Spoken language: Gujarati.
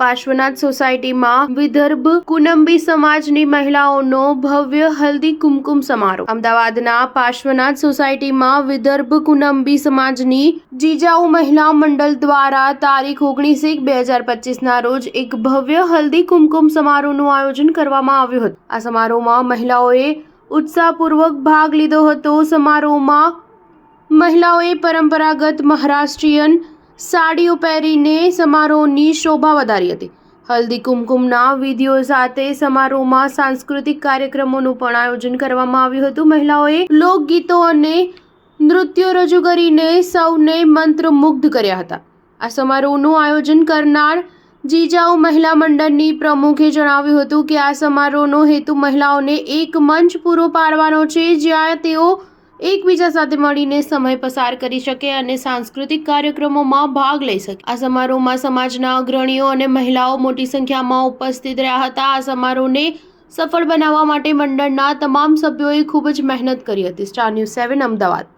પાર્શ્વનાથ સોસાયટીમાં વિદર્ભ કુનંબી સમાજની મહિલાઓનો ભવ્ય હલ્દી કુમકુમ સમારોહ। અમદાવાદના પાર્શ્વનાથ સોસાયટીમાં વિદર્ભ કુનંબી સમાજની જીજાઉ મહિલા મંડળ દ્વારા તારીખ 19/1/2025ના રોજ એક ભવ્ય હલ્દી કુમકુમ સમારોહનું આયોજન કરવામાં આવ્યું હતું। આ સમારોહમાં મહિલાઓએ ઉત્સાહપૂર્વક ભાગ લીધો હતો। સમારોહમાં મહિલાઓએ પરંપરાગત મહારાષ્ટ્રીયન સાડીઓ પહેરીને સમારોહની શોભા વધારી હતી। હલ્દી કુમકુમના વિધિઓ સાથે સમારોહમાં સાંસ્કૃતિક કાર્યક્રમોનું પણ આયોજન કરવામાં આવ્યું હતું। મહિલાઓએ લોકગીતો અને નૃત્યો રજૂ કરીને સૌને મંત્રમુગ્ધ કર્યા હતા। આ સમારોહનું આયોજન કરનાર જીજાઉ મહિલા મંડળની પ્રમુખે જણાવ્યું હતું કે આ સમારોહનો હેતુ મહિલાઓને એક મંચ પૂરો પાડવાનો છે જ્યાં તેઓ એકબીજા સાથે મળીને સમય પસાર કરી શકે અને સાંસ્કૃતિક કાર્યક્રમોમાં ભાગ લઈ શકે। આ સમારોહમાં સમાજના અગ્રણીઓ અને મહિલાઓ મોટી સંખ્યામાં ઉપસ્થિત રહ્યા હતા। આ સમારોહને સફળ બનાવવા માટે મંડળના તમામ સભ્યોએ ખૂબ જ મહેનત કરી હતી। Star news 7 Ahmedabad.